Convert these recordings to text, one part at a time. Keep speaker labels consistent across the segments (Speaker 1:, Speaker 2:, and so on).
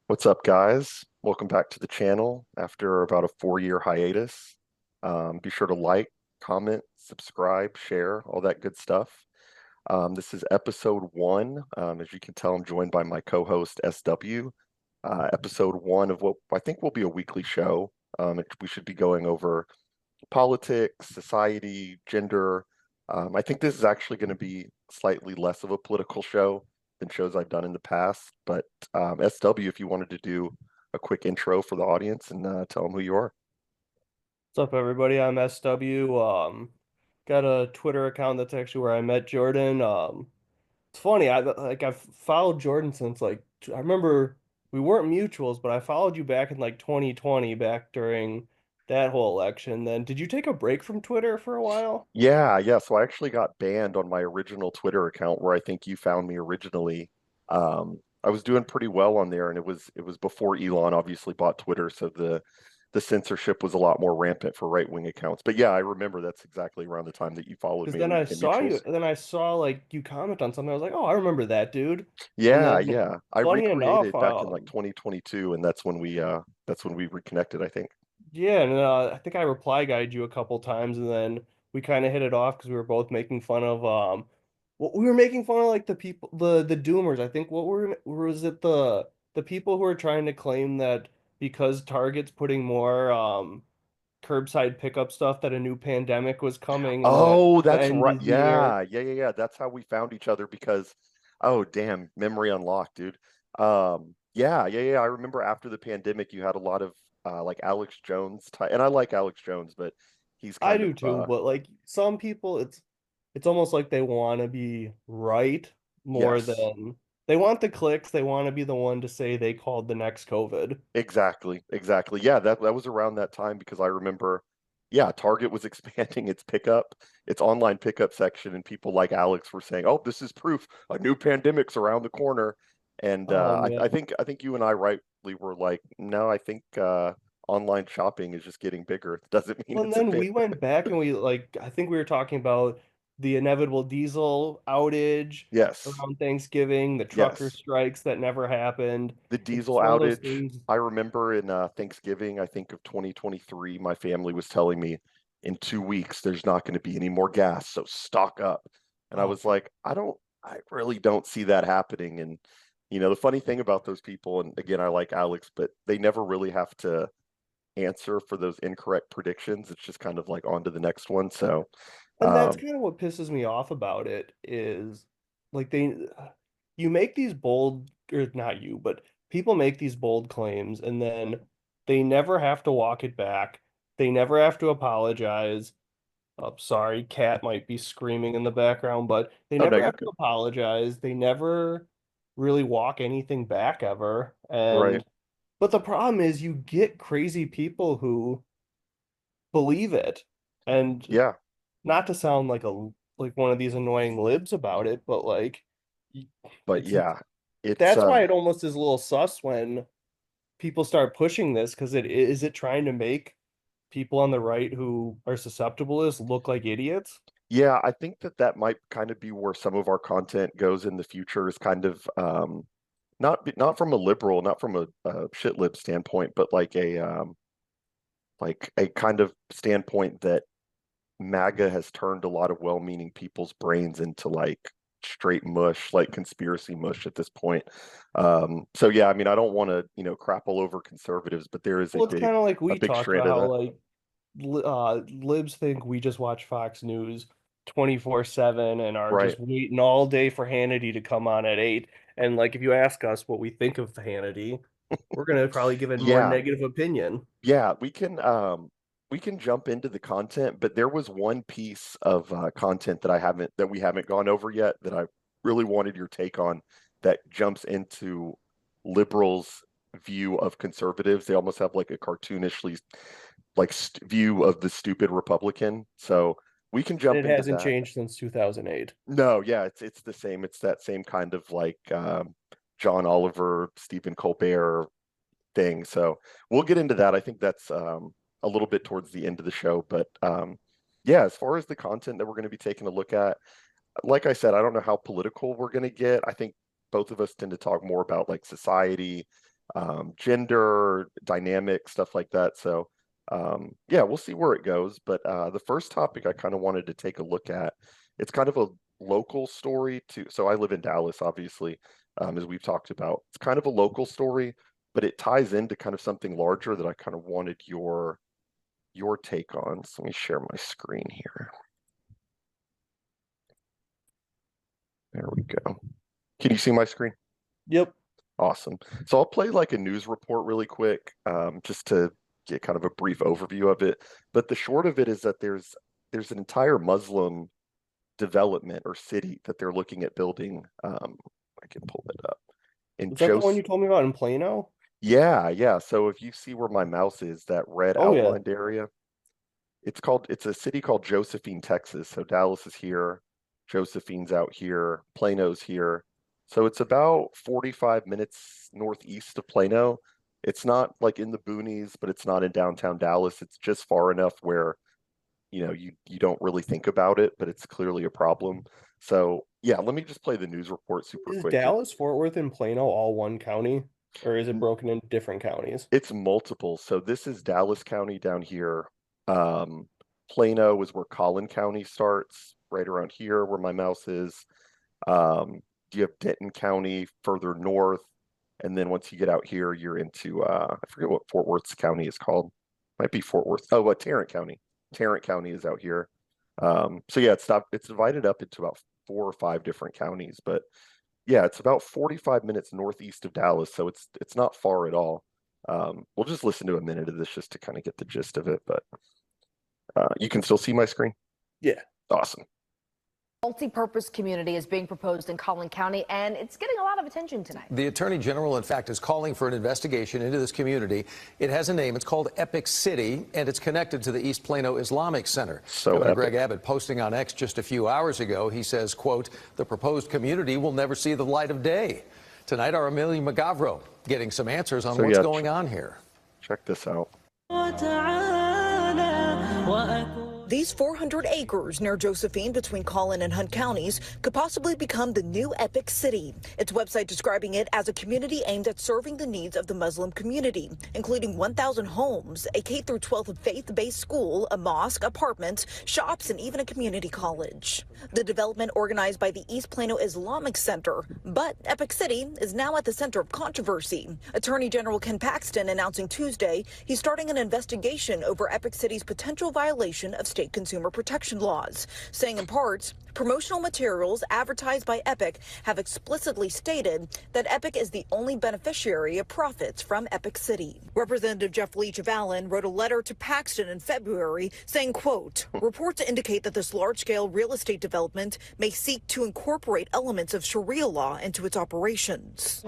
Speaker 1: What's up, guys? Welcome back to the channel after about a 4-year hiatus. Be sure to like, comment, subscribe, share, all that good stuff. This is episode one. As you can tell, I'm joined by my co-host SW. Episode one of what I think will be a weekly show. We should be going over politics, society, gender. I think this is actually going to be slightly less of a political show than shows I've done in the past. But SW, if you wanted to do a quick intro for the audience and tell them who you are.
Speaker 2: What's up, everybody? I'm SW. Got a Twitter account that's actually where I met Jordan. It's funny. I've followed Jordan since I remember we weren't mutuals, but I followed you back in like 2020, back during that whole election. Then did you take a break from Twitter for a while?
Speaker 1: Yeah. So I actually got banned on my original Twitter account where I think you found me originally. I was doing pretty well on there, and it was before Elon obviously bought Twitter, so the censorship was a lot more rampant for right-wing accounts. But yeah, I remember that's exactly around the time that you followed
Speaker 2: Because
Speaker 1: me and
Speaker 2: then
Speaker 1: we
Speaker 2: I
Speaker 1: became
Speaker 2: saw you,
Speaker 1: mutuals.
Speaker 2: then I saw like you comment on something. I was like, oh, I remember that dude. And
Speaker 1: Yeah.
Speaker 2: then
Speaker 1: I
Speaker 2: funny enough,
Speaker 1: recreated back in like 2022, and that's when we reconnected, I think.
Speaker 2: yeah, and I think I reply guided you a couple times, and then we kind of hit it off because we were both making fun of what we were making fun of like the people the doomers. I think what were was it the people who were trying to claim that because Target's putting more curbside pickup stuff that a new pandemic was coming and that
Speaker 1: Oh,
Speaker 2: the
Speaker 1: that's
Speaker 2: end
Speaker 1: right.
Speaker 2: is near.
Speaker 1: Yeah. That's how we found each other because, oh, damn, memory unlocked, dude. Yeah. I remember after the pandemic, you had a lot of like Alex Jones type, and I like Alex Jones, but he's
Speaker 2: I
Speaker 1: kind of
Speaker 2: do too, but like some people, it's almost like they want to be right more
Speaker 1: yes,
Speaker 2: than they want the clicks. They want to be the one to say they called the next COVID.
Speaker 1: exactly. Yeah, that was around that time because I remember, yeah, Target was expanding its online pickup section, and people like Alex were saying, "Oh, this is proof a new pandemic's around the corner." And
Speaker 2: Oh man.
Speaker 1: I think you and I rightly were like, "No, I think online shopping is just getting bigger. It doesn't mean
Speaker 2: Well, and
Speaker 1: it's a
Speaker 2: then
Speaker 1: fan."
Speaker 2: we went back and we like I think we were talking about the inevitable diesel outage
Speaker 1: Yes,
Speaker 2: around Thanksgiving, the trucker
Speaker 1: yes.
Speaker 2: strikes that never happened.
Speaker 1: The
Speaker 2: It's
Speaker 1: diesel
Speaker 2: just one of those
Speaker 1: outage.
Speaker 2: things.
Speaker 1: I remember in Thanksgiving, I think of 2023, my family was telling me in 2 weeks there's not going to be any more gas, so stock up. And I
Speaker 2: Oh
Speaker 1: was
Speaker 2: God.
Speaker 1: like, I really don't see that happening. And the funny thing about those people, and again, I like Alex, but they never really have to answer for those incorrect predictions. It's just kind of like on to the next one. So,
Speaker 2: And that's
Speaker 1: um,
Speaker 2: kind of what pisses me off about it is like you make these bold, or not you, but people make these bold claims and then they never have to walk it back. They never have to apologize. Oh, sorry, cat might be screaming in the background, but they
Speaker 1: oh no,
Speaker 2: never
Speaker 1: you're
Speaker 2: have to
Speaker 1: good.
Speaker 2: apologize. They never really walk anything back ever.
Speaker 1: Right.
Speaker 2: But the problem is you get crazy people who believe it. And
Speaker 1: Yeah.
Speaker 2: not to sound like one of these annoying libs about it, but like y-
Speaker 1: But
Speaker 2: it's
Speaker 1: yeah, it's
Speaker 2: that's why it almost is a little sus when people start pushing this because it trying to make people on the right who are susceptible to this look like idiots.
Speaker 1: Yeah, I think that might kind of be where some of our content goes in the future is kind of not from a liberal, not from a shit lib standpoint, but like a kind of standpoint that MAGA has turned a lot of well-meaning people's brains into like straight mush, like conspiracy mush at this point. So yeah, I mean, I don't want to, crap all over conservatives, but there is
Speaker 2: Well, it's kind of like
Speaker 1: a
Speaker 2: we
Speaker 1: big
Speaker 2: talked
Speaker 1: strand
Speaker 2: about
Speaker 1: of
Speaker 2: how
Speaker 1: that.
Speaker 2: like libs think we just watch Fox News 24/7 and are
Speaker 1: Right.
Speaker 2: just waiting all day for Hannity to come on at 8. And like if you ask us what we think of Hannity, we're gonna probably give a more
Speaker 1: Yeah.
Speaker 2: negative opinion.
Speaker 1: Yeah, we can jump into the content, but there was one piece of content that we haven't gone over yet that I really wanted your take on that jumps into liberals' view of conservatives. They almost have like a cartoonishly like view of the stupid Republican. So we can
Speaker 2: And
Speaker 1: jump
Speaker 2: it
Speaker 1: into
Speaker 2: hasn't
Speaker 1: that.
Speaker 2: changed since 2008.
Speaker 1: No, yeah, it's the same. It's that same kind of like John Oliver, Stephen Colbert thing. So we'll get into that. I think that's a little bit towards the end of the show. But yeah, as far as the content that we're going to be taking a look at, like I said, I don't know how political we're going to get. I think both of us tend to talk more about like society, gender dynamic, stuff like that. So yeah, we'll see where it goes. But the first topic I kind of wanted to take a look at, it's kind of a local story too. So I live in Dallas, obviously, as we've talked about. It's kind of a local story, but it ties into kind of something larger that I kind of wanted your take on. So let me share my screen here. There we go. Can you see my screen?
Speaker 2: Yep.
Speaker 1: Awesome. So I'll play like a news report really quick, just to get kind of a brief overview of it. But the short of it is that there's an entire Muslim development or city that they're looking at building. I can pull it up. In
Speaker 2: Is that the one
Speaker 1: Jos
Speaker 2: you told me about in Plano?
Speaker 1: Yeah, yeah. So if you see where my mouse is, that red
Speaker 2: Oh yeah.
Speaker 1: outlined area, it's a city called Josephine, Texas. So Dallas is here, Josephine's out here, Plano's here. So it's about 45 minutes northeast of Plano. It's not like in the boonies, but it's not in downtown Dallas. It's just far enough where, you don't really think about it, but it's clearly a problem. So yeah, let me just play the news report super
Speaker 2: Is
Speaker 1: quick.
Speaker 2: Dallas, Fort Worth, and Plano all one county, or is it broken into different counties?
Speaker 1: It's multiple. So this is Dallas County down here. Um, Plano is where Collin County starts, right around here where my mouse is. You have Denton County further north, and then once you get out here, you're into I forget what Fort Worth's county is called. Might be Fort Worth. Oh, Tarrant County. Tarrant County is out here. So yeah, it's divided up into about 4 or 5 different counties, but yeah, it's about 45 minutes northeast of Dallas, so it's not far at all. We'll just listen to a minute of this just to kind of get the gist of it, but you can still see my screen?
Speaker 2: Yeah.
Speaker 1: Awesome.
Speaker 3: Multi-purpose community is being proposed in Collin County, and it's getting a lot of attention tonight.
Speaker 4: The Attorney General, in fact, is calling for an investigation into this community. It has a name. It's called Epic City, and it's connected to the East Plano Islamic Center.
Speaker 1: So
Speaker 4: Governor Greg Abbott posting on X just a few hours ago, he says, quote, the proposed community will never see the light of day. Tonight, our Amelia McGavro getting some answers on what's going on here.
Speaker 1: Check this out.
Speaker 5: These 400 acres near Josephine between Collin and Hunt counties could possibly become the new Epic City. Its website describing it as a community aimed at serving the needs of the Muslim community, including 1,000 homes, a K-12 faith-based school, a mosque, apartments, shops, and even a community college. The development organized by the East Plano Islamic Center, but Epic City is now at the center of controversy. Attorney General Ken Paxton announcing Tuesday he's starting an investigation over Epic City's potential violation of state consumer protection laws, saying in part, promotional materials advertised by Epic have explicitly stated that Epic is the only beneficiary of profits from Epic City. Representative Jeff Leach of Allen wrote a letter to Paxton in February saying, quote, reports indicate that this large-scale real estate development may seek to incorporate elements of Sharia law into its operations.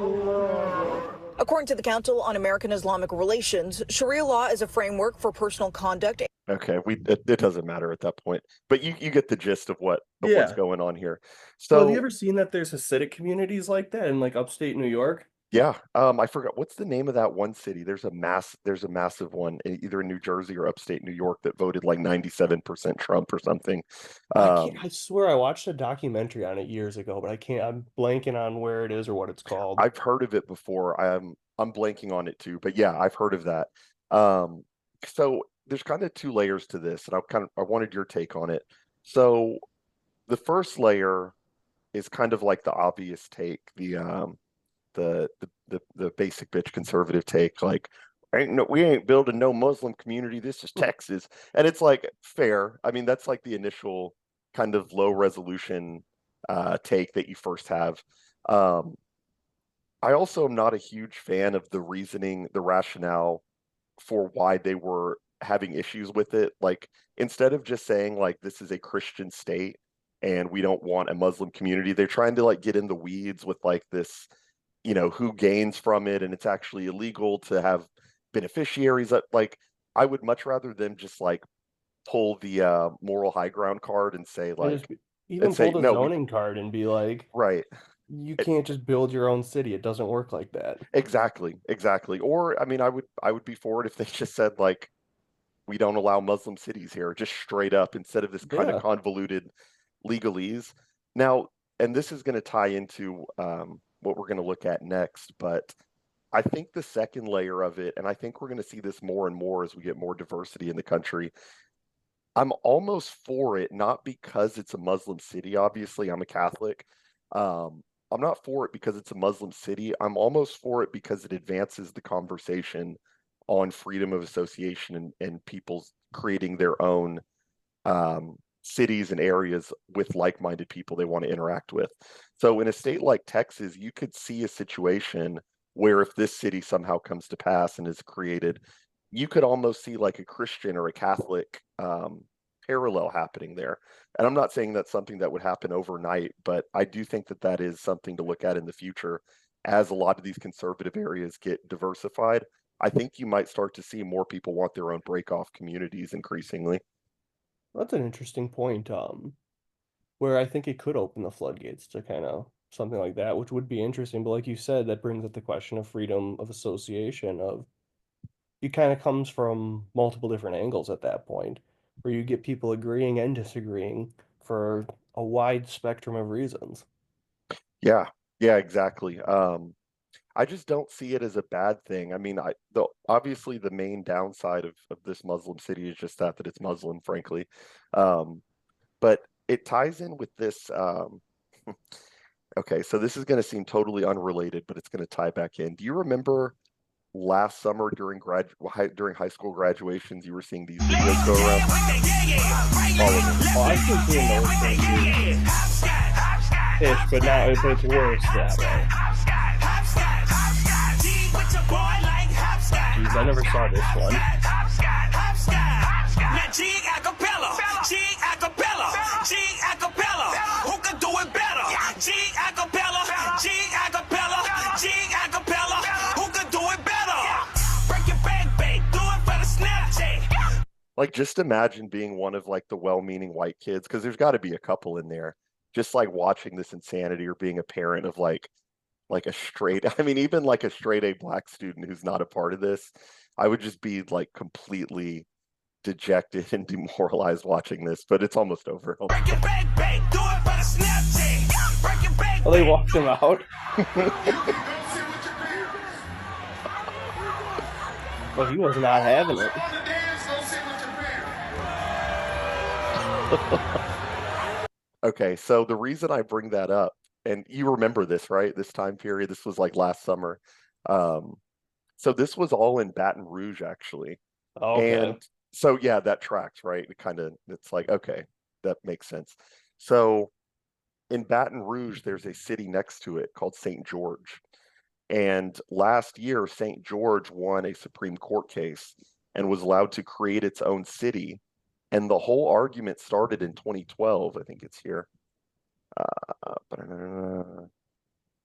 Speaker 5: According to the Council on American Islamic Relations, Sharia law is a framework for personal conduct.
Speaker 1: Okay, it doesn't matter at that point, but you get the gist of what's going on here.
Speaker 2: So have
Speaker 1: So
Speaker 2: you ever seen that there's Hasidic communities like that in like upstate New York?
Speaker 1: yeah, I forgot what's the name of that one city. There's a massive one either in New Jersey or upstate New York that voted like 97% Trump or something.
Speaker 2: I swear I watched a documentary on it years ago, but I'm blanking on where it is or what it's called.
Speaker 1: I've heard of it before. I'm blanking on it too, but yeah, I've heard of that. So there's kind of 2 layers to this, and I wanted your take on it. So the first layer is kind of like the obvious take, the basic bitch conservative take, like we ain't building no Muslim community. This is Texas, and it's like fair. I mean, that's like the initial kind of low resolution take that you first have. I also am not a huge fan of the reasoning, the rationale for why they were having issues with it. Like instead of just saying like this is a Christian state and we don't want a Muslim community, they're trying to like get in the weeds with like this, who gains from it, and it's actually illegal to have beneficiaries. That like I would much rather them just like pull the moral high ground card and say like
Speaker 2: Even
Speaker 1: say
Speaker 2: pull the
Speaker 1: no,
Speaker 2: zoning card and be like,
Speaker 1: right.
Speaker 2: you can't just build your own city. It doesn't work like that.
Speaker 1: Exactly. Or I mean, I would be for it if they just said like we don't allow Muslim cities here, just straight up, instead of this kind of
Speaker 2: Yeah.
Speaker 1: convoluted legalese. Now, and this is going to tie into what we're going to look at next, but I think the second layer of it, and I think we're going to see this more and more as we get more diversity in the country. I'm almost for it, not because it's a Muslim city. Obviously, I'm a Catholic. I'm not for it because it's a Muslim city. I'm almost for it because it advances the conversation on freedom of association and people's creating their own cities and areas with like-minded people they want to interact with. So in a state like Texas, you could see a situation where if this city somehow comes to pass and is created, you could almost see like a Christian or a Catholic parallel happening there. And I'm not saying that's something that would happen overnight, but I do think that that is something to look at in the future as a lot of these conservative areas get diversified. I think you might start to see more people want their own break-off communities increasingly.
Speaker 2: That's an interesting point. Where I think it could open the floodgates to kind of something like that, which would be interesting. But like you said, that brings up the question of freedom of association. Of it kind of comes from multiple different angles at that point, where you get people agreeing and disagreeing for a wide spectrum of reasons.
Speaker 1: Yeah, yeah, exactly. I just don't see it as a bad thing. I mean, obviously the main downside of this Muslim city is just that it's Muslim, frankly. But it ties in with this. Okay, so this is going to seem totally unrelated, but it's going to tie back in. Do you remember last summer during high school graduations, you were seeing these videos go around? All of them.
Speaker 2: Well, I've been seeing those things ish, but now it's worse that way. Jeez, I never saw this one.
Speaker 6: Who can do it better? G acapella, G acapella, G acapella. Who can do it better? Break your back, do it for the Snapchat.
Speaker 1: Like, just imagine being one of like the well-meaning white kids, because there's got to be a couple in there, just like watching this insanity, or being a parent of like a straight, I mean, even like a straight A black student who's not a part of this. I would just be like completely dejected and demoralized watching this, but it's almost over.
Speaker 6: Break your back, do it for the Snapchat. Break your back.
Speaker 2: Oh, they walked him out. Well, he was not having it.
Speaker 1: Okay, so the reason I bring that up, and you remember this, right? This time period, this was like last summer. So this was all in Baton Rouge, actually.
Speaker 2: Okay.
Speaker 1: And so, yeah, that tracks, right? It's like, okay, that makes sense. So in Baton Rouge, there's a city next to it called St. George. And last year, St. George won a Supreme Court case and was allowed to create its own city. And the whole argument started in 2012. I think it's here.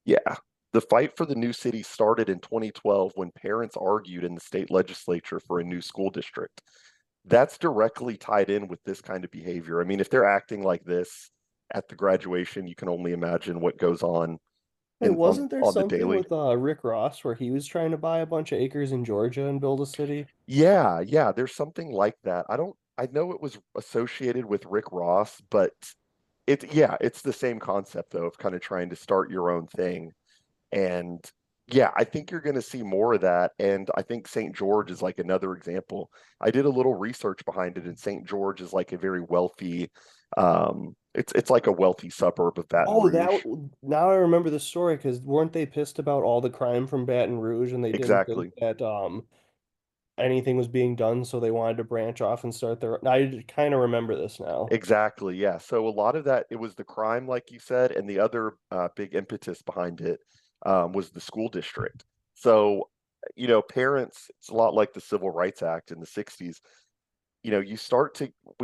Speaker 1: Yeah. The fight for the new city started in 2012 when parents argued in the state legislature for a new school district. That's directly tied in with this kind of behavior. I mean, if they're acting like this at the graduation, you can only imagine what goes on.
Speaker 2: Hey, wasn't there
Speaker 1: on the
Speaker 2: something
Speaker 1: daily.
Speaker 2: with Rick Ross where he was trying to buy a bunch of acres in Georgia and build a city?
Speaker 1: Yeah, there's something like that. I know it was associated with Rick Ross, but it's the same concept though, of kind of trying to start your own thing. And yeah, I think you're going to see more of that. And I think St. George is like another example. I did a little research behind it, and St. George is like a very wealthy, it's like a wealthy suburb of Baton
Speaker 2: Oh,
Speaker 1: Rouge.
Speaker 2: now I remember the story, because weren't they pissed about all the crime from Baton Rouge, and they didn't
Speaker 1: Exactly.
Speaker 2: think that anything was being done, so they wanted to branch off and start their. I kind of remember this now.
Speaker 1: Exactly. Yeah. So a lot of that, it was the crime, like you said, and the other big impetus behind it was the school district. So, parents, it's a lot like the Civil Rights Act in the 60s. When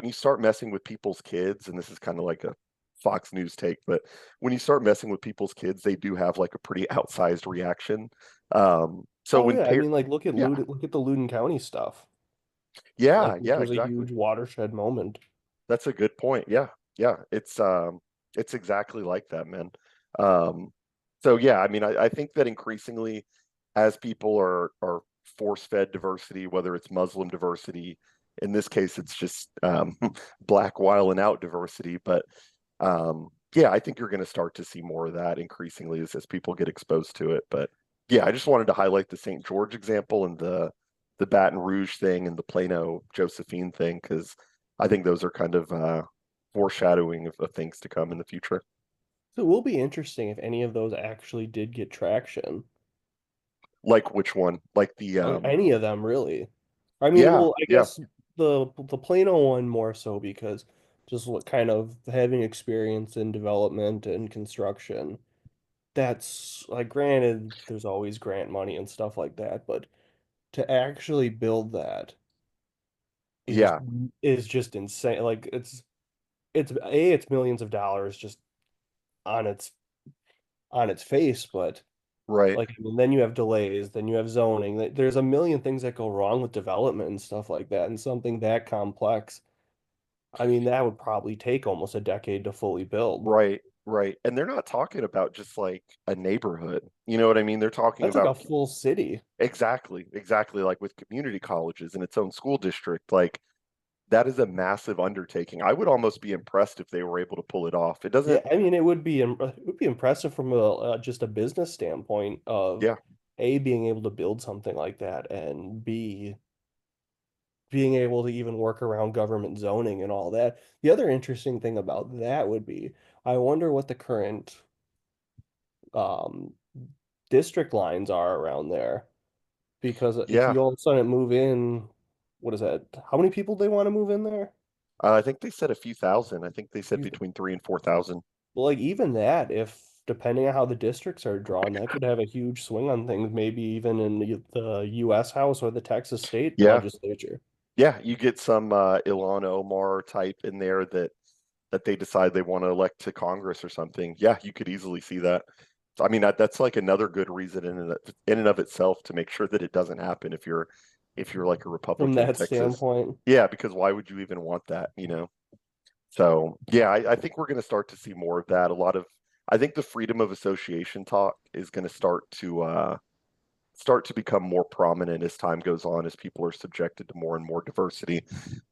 Speaker 1: you start messing with people's kids, and this is kind of like a Fox News take, but when you start messing with people's kids, they do have like a pretty outsized reaction. So when
Speaker 2: I mean, like look at
Speaker 1: yeah.
Speaker 2: look at the Loudoun County stuff.
Speaker 1: Yeah,
Speaker 2: Which
Speaker 1: yeah,
Speaker 2: was a
Speaker 1: exactly.
Speaker 2: huge watershed moment.
Speaker 1: That's a good point. Yeah, it's exactly like that, man. So yeah, I mean, I think that increasingly, as people are force-fed diversity, whether it's Muslim diversity, in this case, it's just black while and out diversity. But yeah, I think you're going to start to see more of that increasingly as people get exposed to it. But yeah, I just wanted to highlight the St. George example and the Baton Rouge thing and the Plano Josephine thing because I think those are kind of foreshadowing of things to come in the future.
Speaker 2: So it will be interesting if any of those actually did get traction.
Speaker 1: Like which one? Like the
Speaker 2: Any of them really. I mean,
Speaker 1: yeah,
Speaker 2: well, I
Speaker 1: yeah,
Speaker 2: guess the Plano one more so because just what kind of having experience in development and construction. That's like granted, there's always grant money and stuff like that, but to actually build that is
Speaker 1: yeah,
Speaker 2: is just insane. Like it's millions of dollars just on its on its face, but
Speaker 1: right.
Speaker 2: like, I mean, then you have delays, then you have zoning. There's a million things that go wrong with development and stuff like that. And something that complex, I mean, that would probably take almost a decade to fully build.
Speaker 1: Right, right. And they're not talking about just like a neighborhood. You know what I mean? They're talking
Speaker 2: That's like a
Speaker 1: about
Speaker 2: full city.
Speaker 1: exactly, exactly like with community colleges and its own school district. Like that is a massive undertaking. I would almost be impressed if they were able to pull it off. It
Speaker 2: Yeah,
Speaker 1: doesn't,
Speaker 2: I mean, it would be impressive from a just a business standpoint of
Speaker 1: yeah,
Speaker 2: A, being able to build something like that, and B, being able to even work around government zoning and all that. The other interesting thing about that would be, I wonder what the current um district lines are around there. Because if
Speaker 1: yeah.
Speaker 2: you all of a sudden move in, what is that? How many people they want to move in there?
Speaker 1: I think they said a few thousand. I think they said
Speaker 2: You-
Speaker 1: between 3 and 4,000.
Speaker 2: Well, like even that, if depending on how the districts are drawn, that could have a huge swing on things, maybe even in the US House or the Texas state
Speaker 1: Yeah,
Speaker 2: legislature.
Speaker 1: yeah. You get some Ilhan Omar type in there that they decide they want to elect to Congress or something. Yeah, you could easily see that. So, I mean, that's like another good reason in and of itself to make sure that it doesn't happen if you're like a
Speaker 2: From
Speaker 1: Republican in
Speaker 2: that
Speaker 1: Texas.
Speaker 2: standpoint.
Speaker 1: Yeah, because why would you even want that, you know? So yeah, I think we're going to start to see more of that. I think the freedom of association talk is going to start to become more prominent as time goes on, as people are subjected to more and more diversity.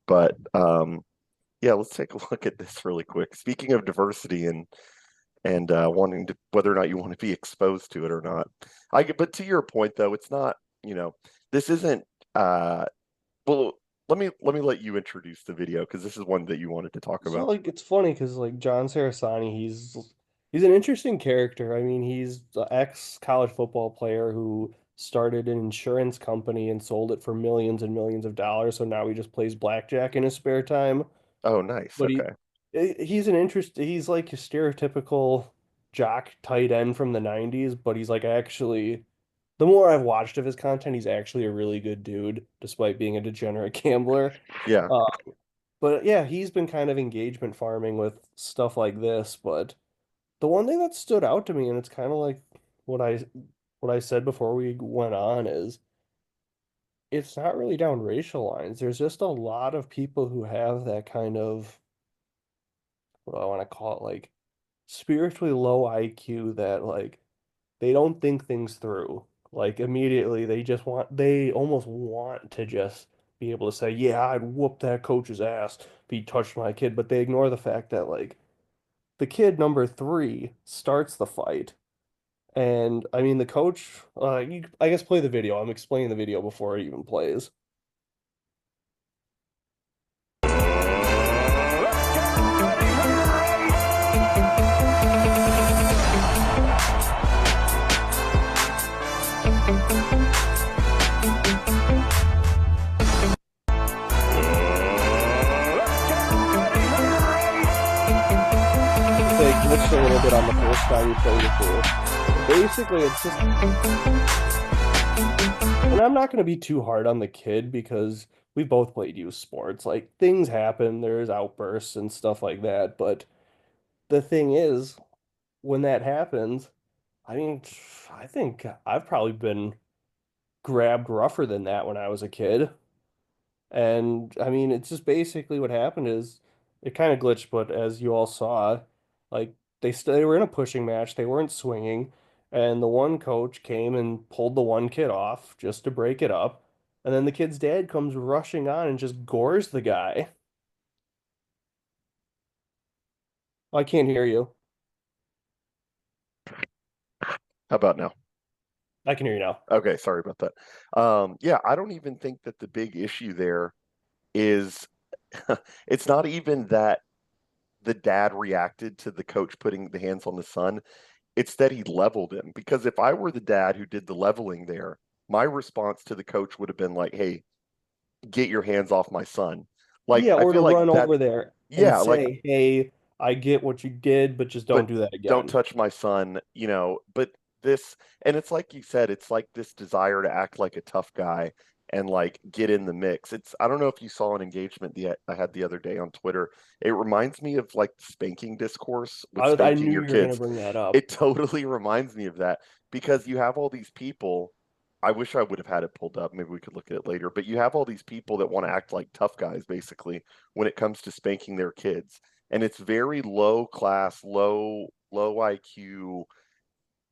Speaker 1: But yeah, let's take a look at this really quick. Speaking of diversity and wanting to whether or not you want to be exposed to it or not. But to your point though, it's not, you know, this isn't well, let me let you introduce the video because this is one that you wanted to talk
Speaker 2: So
Speaker 1: about.
Speaker 2: like it's funny because like John Sarasani, he's an interesting character. I mean, he's the ex college football player who started an insurance company and sold it for millions and millions of dollars. So now he just plays blackjack in his spare time.
Speaker 1: Oh, nice.
Speaker 2: But
Speaker 1: Okay.
Speaker 2: he's like a stereotypical jock tight end from the 90s, but he's like actually the more I've watched of his content, he's actually a really good dude, despite being a degenerate gambler.
Speaker 1: Yeah.
Speaker 2: Uh, but yeah, he's been kind of engagement farming with stuff like this. But the one thing that stood out to me, and it's kind of like what I what I said before we went on, is it's not really down racial lines. There's just a lot of people who have that kind of, what do I want to call it, like spiritually low IQ that like they don't think things through. Like immediately they almost want to just be able to say, yeah, I'd whoop that coach's ass if he touched my kid, but they ignore the fact that like the kid number three starts the fight. And I mean the coach, I guess play the video. I'm explaining the video before it even plays. They glitched a little bit on the first time you played it through. Basically, it's just, and I'm not going to be too hard on the kid because we both played youth sports. Like things happen, there's outbursts and stuff like that. But the thing is, when that happens, I mean, I think I've probably been grabbed rougher than that when I was a kid. And I mean, it's just basically what happened is it kind of glitched, but as you all saw, like they were in a pushing match, they weren't swinging, and the one coach came and pulled the one kid off just to break it up, and then the kid's dad comes rushing on and just gores the guy. I can't hear you.
Speaker 1: How about now?
Speaker 2: I can hear you now.
Speaker 1: Okay, sorry about that. Yeah, I don't even think that the big issue there is it's not even that the dad reacted to the coach putting the hands on the son. It's that he leveled him. Because if I were the dad who did the leveling there, my response to the coach would have been like, "Hey, get your hands off my son." Like,
Speaker 2: Yeah,
Speaker 1: I
Speaker 2: or to
Speaker 1: feel like
Speaker 2: run
Speaker 1: that,
Speaker 2: over there and
Speaker 1: yeah, like,
Speaker 2: say, "Hey, I get what you did, but just
Speaker 1: but
Speaker 2: don't do that
Speaker 1: don't
Speaker 2: again."
Speaker 1: touch my son, you know. But this, and it's like you said, it's like this desire to act like a tough guy and like get in the mix. It's, I don't know if you saw an engagement I had the other day on Twitter. It reminds me of like the spanking discourse with
Speaker 2: I
Speaker 1: spanking
Speaker 2: knew
Speaker 1: your
Speaker 2: you were gonna
Speaker 1: kids.
Speaker 2: bring that up.
Speaker 1: It totally reminds me of that because you have all these people. I wish I would have had it pulled up. Maybe we could look at it later. But you have all these people that want to act like tough guys, basically, when it comes to spanking their kids. And it's very low class, low IQ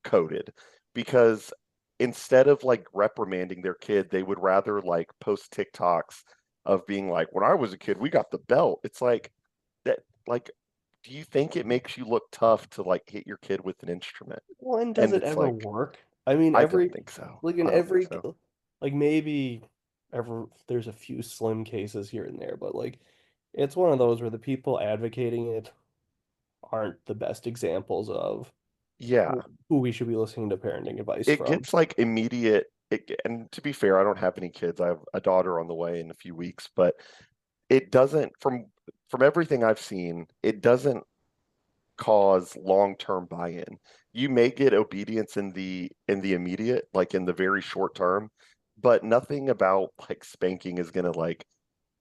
Speaker 1: coded because instead of like reprimanding their kid, they would rather like post TikToks of being like, when I was a kid, we got the belt. It's like that, like, do you think it makes you look tough to like hit your kid with an instrument?
Speaker 2: Well, and does
Speaker 1: And
Speaker 2: it
Speaker 1: it's
Speaker 2: ever
Speaker 1: like,
Speaker 2: work? I mean,
Speaker 1: I don't think so.
Speaker 2: like in
Speaker 1: I don't think
Speaker 2: every,
Speaker 1: so.
Speaker 2: like maybe there's a few slim cases here and there, but like it's one of those where the people advocating it aren't the best examples of
Speaker 1: Yeah,
Speaker 2: who we should be listening to parenting advice
Speaker 1: it
Speaker 2: from.
Speaker 1: gets like immediate. And to be fair, I don't have any kids. I have a daughter on the way in a few weeks, but it doesn't, from everything I've seen, it doesn't cause long-term buy-in. You may get obedience in the immediate, like in the very short term, but nothing about like spanking is gonna like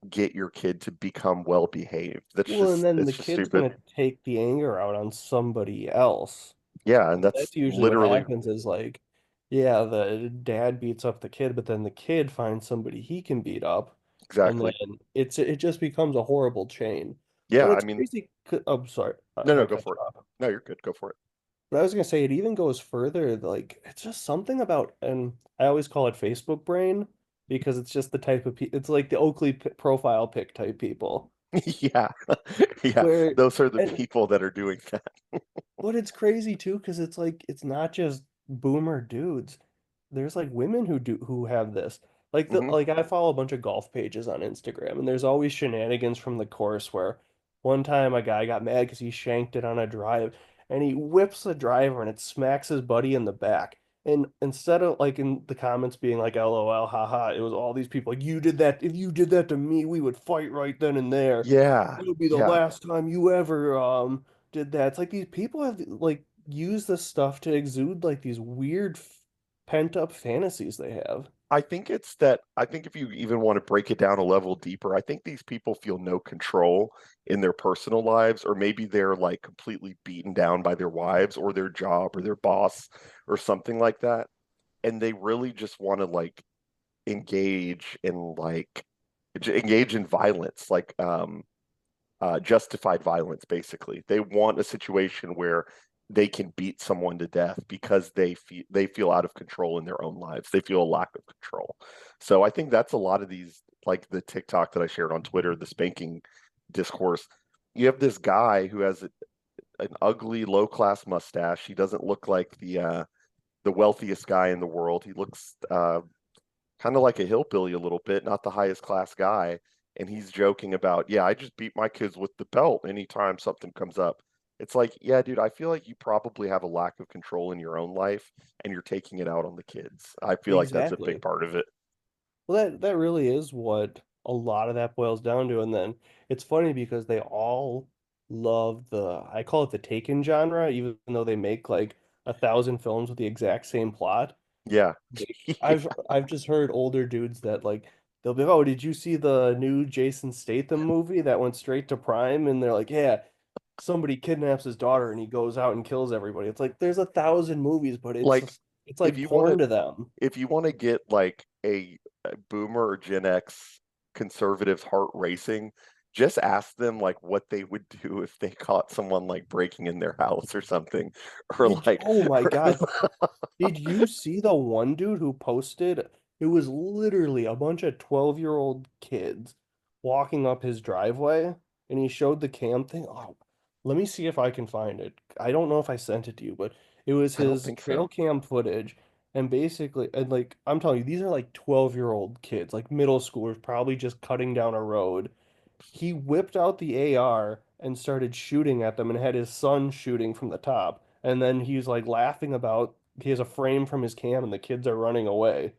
Speaker 1: get your kid to become well behaved.
Speaker 2: Well, and then the
Speaker 1: It's just
Speaker 2: kid's
Speaker 1: stupid.
Speaker 2: gonna take the anger out on somebody else.
Speaker 1: Yeah, and that's
Speaker 2: That's usually what
Speaker 1: literally
Speaker 2: happens is like, yeah, the dad beats up the kid, but then the kid finds somebody he can beat up, and
Speaker 1: exactly.
Speaker 2: then it just becomes a horrible chain.
Speaker 1: Yeah,
Speaker 2: But
Speaker 1: I
Speaker 2: it's
Speaker 1: mean,
Speaker 2: crazy. I'm sorry
Speaker 1: no,
Speaker 2: if
Speaker 1: no,
Speaker 2: I
Speaker 1: go
Speaker 2: cut
Speaker 1: for
Speaker 2: you
Speaker 1: it.
Speaker 2: off.
Speaker 1: No, you're good. Go for it.
Speaker 2: But I was gonna say it even goes further. Like it's just something about, and I always call it Facebook brain because it's just the type of it's like the profile pic type people
Speaker 1: Yeah. Yeah.
Speaker 2: where
Speaker 1: Those are the
Speaker 2: and
Speaker 1: people that are doing that.
Speaker 2: but it's crazy too because it's like it's not just boomer dudes. There's like women who have this. Like
Speaker 1: Hmm.
Speaker 2: like I follow a bunch of golf pages on Instagram and there's always shenanigans from the course where one time a guy got mad because he shanked it on a drive and he whips the driver and it smacks his buddy in the back. And instead of like in the comments being like LOL, haha, it was all these people like you did that. If you did that to me, we would fight right then and there.
Speaker 1: Yeah.
Speaker 2: It would be the
Speaker 1: Yeah.
Speaker 2: last time you ever did that. It's like these people have like used this stuff to exude like these weird pent up fantasies they have.
Speaker 1: I think it's that I think if you even want to break it down a level deeper, I think these people feel no control in their personal lives, or maybe they're like completely beaten down by their wives or their job or their boss or something like that. And they really just want to like engage in like engage in violence, like justified violence, basically. They want a situation where they can beat someone to death because they feel out of control in their own lives. They feel a lack of control. So I think that's a lot of these, like the TikTok that I shared on Twitter, the spanking discourse. You have this guy who has an ugly, low class mustache. He doesn't look like the wealthiest guy in the world. He looks kind of like a hillbilly a little bit, not the highest class guy. And he's joking about, yeah, I just beat my kids with the belt anytime something comes up. It's like, yeah, dude, I feel like you probably have a lack of control in your own life and you're taking it out on the kids. I feel like that's a big
Speaker 2: Exactly.
Speaker 1: part of it.
Speaker 2: Well, that really is what a lot of that boils down to. And then it's funny because they all love I call it the Taken genre, even though they make like 1,000 films with the exact same plot.
Speaker 1: Yeah.
Speaker 2: Like,
Speaker 1: Yeah.
Speaker 2: I've just heard older dudes that like they'll be, oh, did you see the new Jason Statham movie that went straight to Prime? And they're like, yeah, somebody kidnaps his daughter and he goes out and kills everybody. It's like there's 1,000 movies, but
Speaker 1: Like
Speaker 2: it's
Speaker 1: if
Speaker 2: like
Speaker 1: you want
Speaker 2: porn
Speaker 1: to
Speaker 2: to them.
Speaker 1: if you want to get like a boomer or Gen X conservative's heart racing, just ask them like what they would do if they caught someone like breaking in their house or something, or like,
Speaker 2: Oh my God. Did you see the one dude who posted? It was literally a bunch of 12-year-old kids walking up his driveway, and he showed the cam thing. Oh, let me see if I can find it. I don't know if I sent it to you, but it was
Speaker 1: I don't
Speaker 2: his
Speaker 1: think
Speaker 2: trail
Speaker 1: so.
Speaker 2: cam footage, And basically, and like I'm telling you, these are like 12-year-old kids, like middle schoolers, probably just cutting down a road. He whipped out the AR and started shooting at them and had his son shooting from the top. And then he's like laughing about he has a frame from his cam and the kids are running away.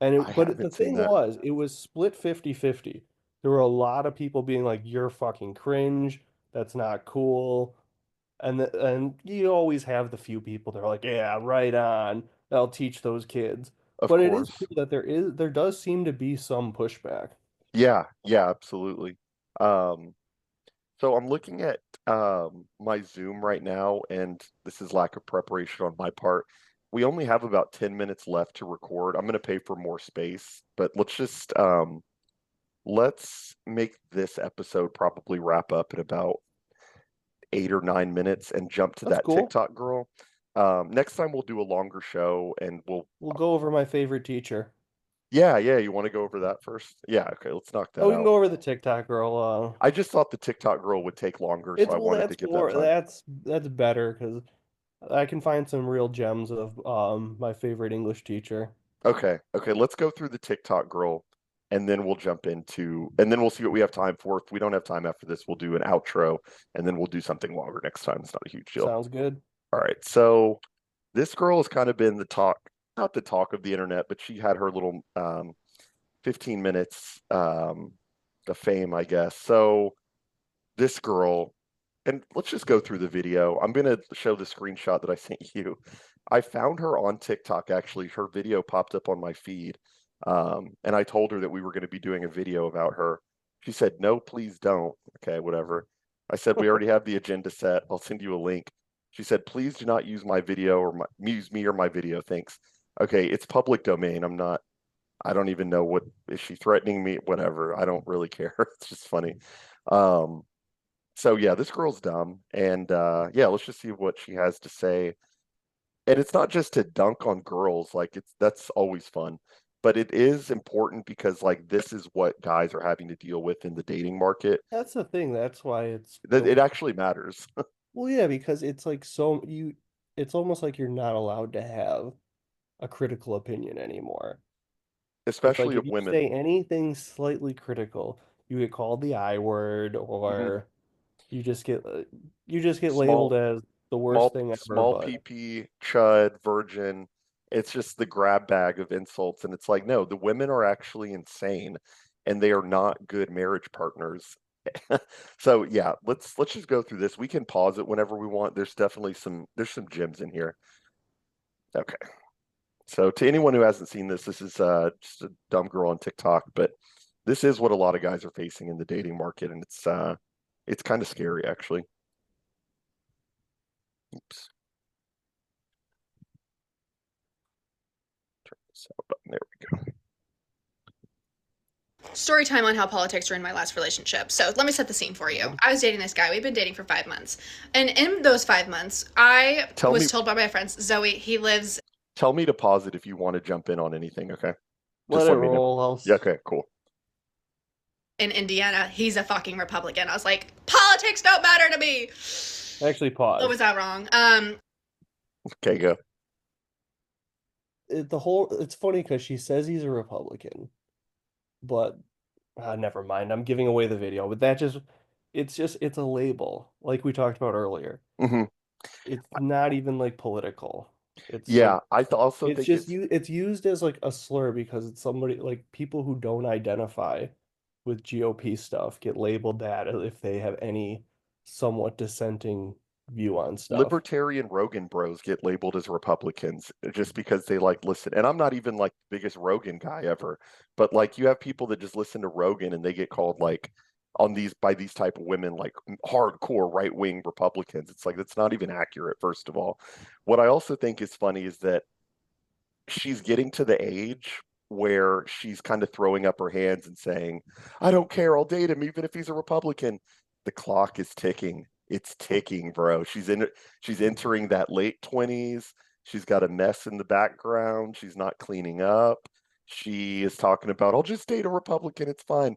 Speaker 2: And
Speaker 1: I
Speaker 2: but the
Speaker 1: haven't seen
Speaker 2: thing
Speaker 1: that.
Speaker 2: was, it was split 50-50. There were a lot of people being like, "You're fucking cringe. That's not cool." And you always have the few people that are like, "Yeah, right on. That'll teach those kids."
Speaker 1: Of
Speaker 2: But it is
Speaker 1: course.
Speaker 2: cool that there does seem to be some pushback.
Speaker 1: Yeah, yeah, absolutely. Um, so I'm looking at my Zoom right now, and this is lack of preparation on my part. We only have about 10 minutes left to record. I'm going to pay for more space, but let's make this episode probably wrap up in about 8 or 9 minutes and jump to
Speaker 2: That's
Speaker 1: that
Speaker 2: cool.
Speaker 1: TikTok girl. Next time we'll do a longer show and
Speaker 2: We'll go over my favorite teacher.
Speaker 1: yeah, you want to go over that first? Yeah, okay, let's knock
Speaker 2: Oh,
Speaker 1: that
Speaker 2: we can
Speaker 1: out.
Speaker 2: go over the TikTok girl.
Speaker 1: I just thought the TikTok girl would take longer, so
Speaker 2: It's
Speaker 1: I
Speaker 2: well,
Speaker 1: wanted to
Speaker 2: that's
Speaker 1: give that
Speaker 2: more
Speaker 1: time.
Speaker 2: that's better because I can find some real gems of my favorite English teacher.
Speaker 1: Okay, let's go through the TikTok girl and then we'll jump into and then we'll see what we have time for. If we don't have time after this, we'll do an outro and then we'll do something longer next time. It's not a huge deal.
Speaker 2: Sounds good.
Speaker 1: All right, so this girl has kind of been the talk, not the talk of the internet, but she had her little 15 minutes of fame, I guess. So this girl, and let's just go through the video. I'm going to show the screenshot that I sent you. I found her on TikTok, actually. Her video popped up on my feed. And I told her that we were going to be doing a video about her. She said, no, please don't. Okay, whatever. I said, we already have the agenda set. I'll send you a link. She said, please do not use my video or use me or my video. Thanks. Okay, it's public domain. I don't even know what, is she threatening me? Whatever. I don't really care. It's just funny. So yeah, this girl's dumb. And yeah, let's just see what she has to say. And it's not just to dunk on girls, like that's always fun. But it is important because like this is what guys are having to deal with in the dating market.
Speaker 2: That's the thing. That's why it's
Speaker 1: That it actually matters.
Speaker 2: well, yeah, because it's like it's almost like you're not allowed to have a critical opinion anymore. It's like
Speaker 1: Especially
Speaker 2: if
Speaker 1: of
Speaker 2: you
Speaker 1: women.
Speaker 2: say anything slightly critical, you get called the I word,
Speaker 1: Mhm.
Speaker 2: or you just get labeled
Speaker 1: Small
Speaker 2: as the worst thing ever.
Speaker 1: small
Speaker 2: But
Speaker 1: PP, chud, virgin. It's just the grab bag of insults. And it's like, no, the women are actually insane and they are not good marriage partners. So yeah, let's just go through this. We can pause it whenever we want. There's definitely there's some gems in here. Okay. So to anyone who hasn't seen this, this is just a dumb girl on TikTok, but this is what a lot of guys are facing in the dating market, and it's kind of scary actually. Oops. Turn this out button. There we go.
Speaker 7: Story time on how politics ruined my last relationship. So let me set the scene for you. I was dating this guy. We've been dating for 5 months. And in those 5 months, I was told by my friends, Zoe, he lives
Speaker 1: Tell me to pause it if you want to jump in on anything, okay?
Speaker 2: let
Speaker 1: Just
Speaker 2: it
Speaker 1: let me know.
Speaker 2: roll.
Speaker 1: Yeah, okay, cool.
Speaker 7: in Indiana. He's a fucking Republican. I was like, politics don't matter to me.
Speaker 2: Actually, pause.
Speaker 7: What was that wrong?
Speaker 1: Okay, go.
Speaker 2: It's funny because she says he's a Republican, but never mind. I'm giving away the video, but it's a label, like we talked about earlier.
Speaker 1: Hmm.
Speaker 2: It's not even like political. It's
Speaker 1: Yeah,
Speaker 2: like
Speaker 1: I also
Speaker 2: it's
Speaker 1: think
Speaker 2: just it's used as like a slur because it's somebody like people who don't identify with GOP stuff get labeled that if they have any somewhat dissenting view on stuff.
Speaker 1: libertarian Rogan bros get labeled as Republicans just because they like listen. And I'm not even like the biggest Rogan guy ever, but like you have people that just listen to Rogan and they get called like on these by these type of women like hardcore right-wing Republicans. It's like that's not even accurate, first of all. What I also think is funny is that she's getting to the age where she's kind of throwing up her hands and saying, I don't care, I'll date him even if he's a Republican. The clock is ticking. It's ticking, bro. She's entering that late 20s. She's got a mess in the background. She's not cleaning up. She is talking about, I'll just date a Republican, it's fine.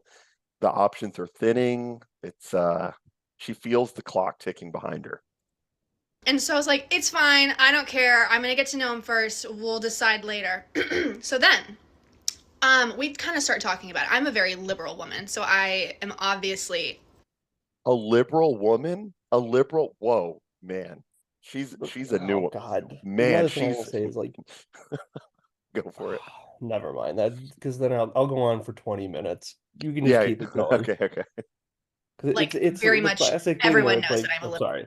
Speaker 1: The options are thinning. It's she feels the clock ticking behind her.
Speaker 7: And so I was like, it's fine. I don't care. I'm going to get to know him first. We'll decide later. So then we kind of start talking about it. I'm a very liberal woman, so I am obviously
Speaker 1: A liberal woman? A liberal? Whoa, man. She's a new one.
Speaker 2: God.
Speaker 1: Man,
Speaker 2: Another thing I'm gonna
Speaker 1: she's
Speaker 2: say is like,
Speaker 1: go for it.
Speaker 2: never mind that, because then I'll go on for 20 minutes. You can just
Speaker 1: Yeah,
Speaker 2: keep it going.
Speaker 1: okay, okay.
Speaker 2: 'Cause
Speaker 7: like
Speaker 2: it's
Speaker 7: very
Speaker 2: the
Speaker 7: much
Speaker 2: classic thing where
Speaker 7: everyone
Speaker 2: it's
Speaker 7: knows
Speaker 2: like,
Speaker 7: that I'm a
Speaker 2: I'm
Speaker 7: liberal.
Speaker 2: sorry,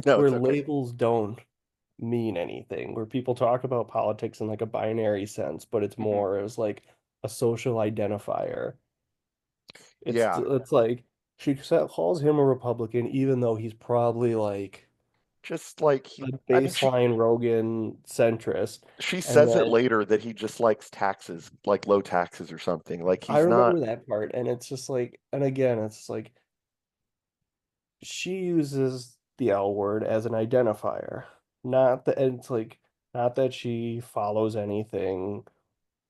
Speaker 1: No,
Speaker 2: where
Speaker 1: it's okay.
Speaker 2: labels don't mean anything, where people talk about politics in like a binary sense, but it's more as like a social identifier.
Speaker 1: Yeah,
Speaker 2: It's like calls him a Republican, even though he's probably like
Speaker 1: just like
Speaker 2: a
Speaker 1: I mean,
Speaker 2: baseline Rogan centrist.
Speaker 1: she
Speaker 2: And
Speaker 1: says it
Speaker 2: then
Speaker 1: later that he just likes taxes, like low taxes or something. Like
Speaker 2: I
Speaker 1: he's not.
Speaker 2: remember that part, and it's just like, and again, it's like she uses the L word as an identifier, not that and it's like not that she follows anything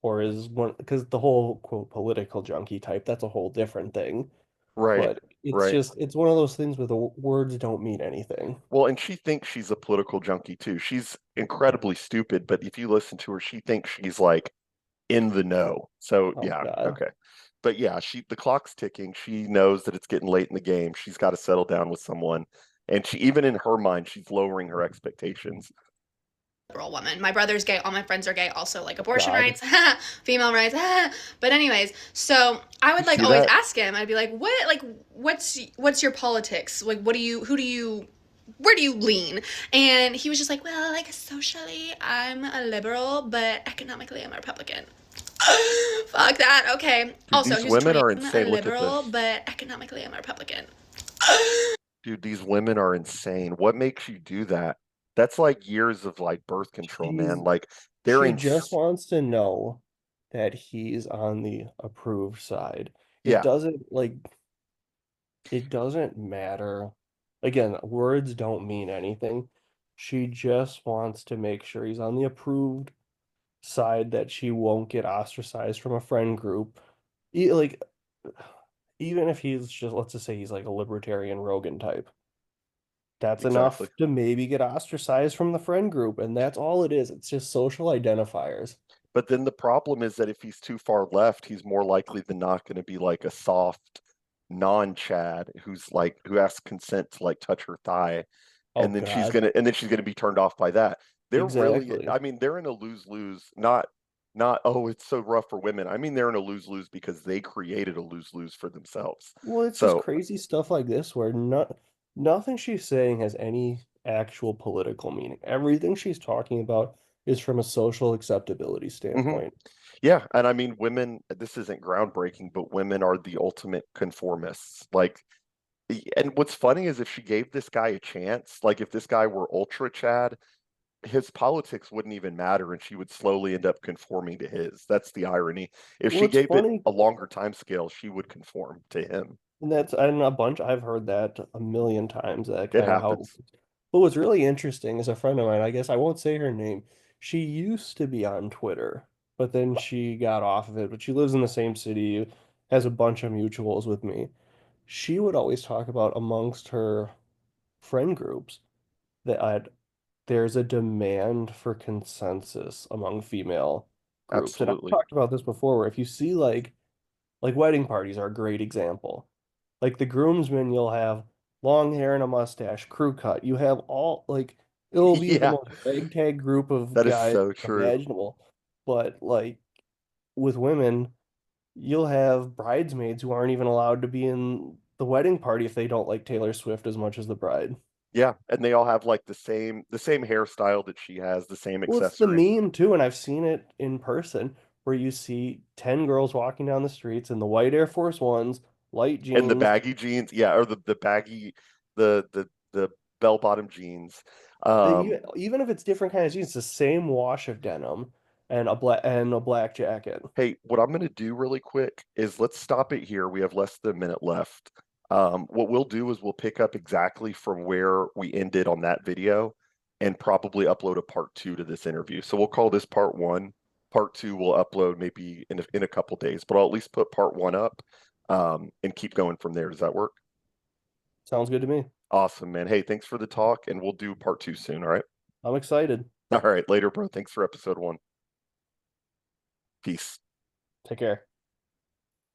Speaker 2: or is one because the whole quote political junkie type, that's a whole different thing.
Speaker 1: Right,
Speaker 2: But it's
Speaker 1: right.
Speaker 2: just it's one of those things where the words don't mean anything.
Speaker 1: Well, and she thinks she's a political junkie too. She's incredibly stupid, but if you listen to her, she thinks she's like in the know. So
Speaker 2: Oh
Speaker 1: yeah,
Speaker 2: God.
Speaker 1: okay. But yeah, the clock's ticking. She knows that it's getting late in the game. She's got to settle down with someone. And she even in her mind, she's lowering her expectations.
Speaker 7: Liberal woman. My brother's gay, all my friends are gay, also like abortion
Speaker 2: God.
Speaker 7: rights, female rights. But anyways, so I would
Speaker 1: You
Speaker 7: like
Speaker 1: see
Speaker 7: always
Speaker 1: that?
Speaker 7: ask him. I'd be like, what's your politics? Like who do you where do you lean? And he was just like, well, like socially, I'm a liberal, but economically, I'm a Republican. Fuck that. Okay. Also,
Speaker 1: these
Speaker 7: he was
Speaker 1: women
Speaker 7: 20.
Speaker 1: are
Speaker 7: I'm a
Speaker 1: insane. Look at
Speaker 7: liberal,
Speaker 1: this.
Speaker 7: but economically, I'm a Republican.
Speaker 1: Dude, these women are insane. What makes you do that? That's like years of like birth control, man.
Speaker 2: She's
Speaker 1: Like they're
Speaker 2: she
Speaker 1: in.
Speaker 2: just wants to know that he's on the approved side. It
Speaker 1: Yeah,
Speaker 2: doesn't like it doesn't matter. Again, words don't mean anything. She just wants to make sure he's on the approved side, that she won't get ostracized from a friend group. Like, even if he's just, let's just say he's like a libertarian Rogan type, that's
Speaker 1: exactly.
Speaker 2: enough to maybe get ostracized from the friend group. And that's all it is. It's just social identifiers.
Speaker 1: But then the problem is that if he's too far left, he's more likely than not going to be like a soft non-Chad who's like who asks consent to like touch her thigh,
Speaker 2: Oh,
Speaker 1: and then
Speaker 2: God.
Speaker 1: she's gonna be turned off by that. They're really,
Speaker 2: Exactly.
Speaker 1: I mean, they're in a lose-lose, not oh, it's so rough for women. I mean, they're in a lose-lose because they created a lose-lose for themselves.
Speaker 2: Well, it's just
Speaker 1: So,
Speaker 2: crazy stuff like this where nothing she's saying has any actual political meaning. Everything she's talking about is from a social acceptability
Speaker 1: mhm.
Speaker 2: standpoint.
Speaker 1: Yeah, and I mean, women, this isn't groundbreaking, but women are the ultimate conformists. Like, and what's funny is if she gave this guy a chance, like if this guy were ultra Chad, his politics wouldn't even matter and she would slowly end up conforming to his. That's the irony. If
Speaker 2: Well,
Speaker 1: she
Speaker 2: it's
Speaker 1: gave it
Speaker 2: funny,
Speaker 1: a longer time scale, she would conform to him.
Speaker 2: and that's and a bunch I've heard that a million times, that
Speaker 1: It
Speaker 2: kind of how.
Speaker 1: happens.
Speaker 2: But what's really interesting is a friend of mine, I guess I won't say her name. She used to be on Twitter, but then she got off of it. But she lives in the same city, has a bunch of mutuals with me. She would always talk about amongst her friend groups that there's a demand for consensus among female groups. And I've
Speaker 1: Absolutely.
Speaker 2: talked about this before, where if you see like wedding parties are a great example. Like the groomsmen, you'll have long hair and a mustache, crew cut. You have all like it'll be the
Speaker 1: Yeah,
Speaker 2: most ragtag group of
Speaker 1: that is
Speaker 2: guys
Speaker 1: so true.
Speaker 2: imaginable. But like with women, you'll have bridesmaids who aren't even allowed to be in the wedding party if they don't like Taylor Swift as much as the bride.
Speaker 1: Yeah, and they all have like the same hairstyle that she has, the same
Speaker 2: Well, it's the
Speaker 1: accessories.
Speaker 2: meme too, and I've seen it in person where you see 10 girls walking down the streets in the white Air Force Ones, light
Speaker 1: And the
Speaker 2: jeans.
Speaker 1: baggy jeans, yeah, or the baggy the bell-bottom jeans.
Speaker 2: Even if it's different kind of jeans, it's the same wash of denim and a black jacket.
Speaker 1: Hey, what I'm gonna do really quick is let's stop it here. We have less than a minute left. What we'll do is we'll pick up exactly from where we ended on that video and probably upload a part 2 to this interview. So we'll call this part 1. Part 2 we'll upload maybe in a couple days, but I'll at least put part 1 up and keep going from there. Does that work?
Speaker 2: Sounds good to me.
Speaker 1: Awesome, man. Hey, thanks for the talk, and we'll do part 2 soon. All right.
Speaker 2: I'm excited.
Speaker 1: All right. Later, bro. Thanks for episode 1. Peace.
Speaker 2: Take care.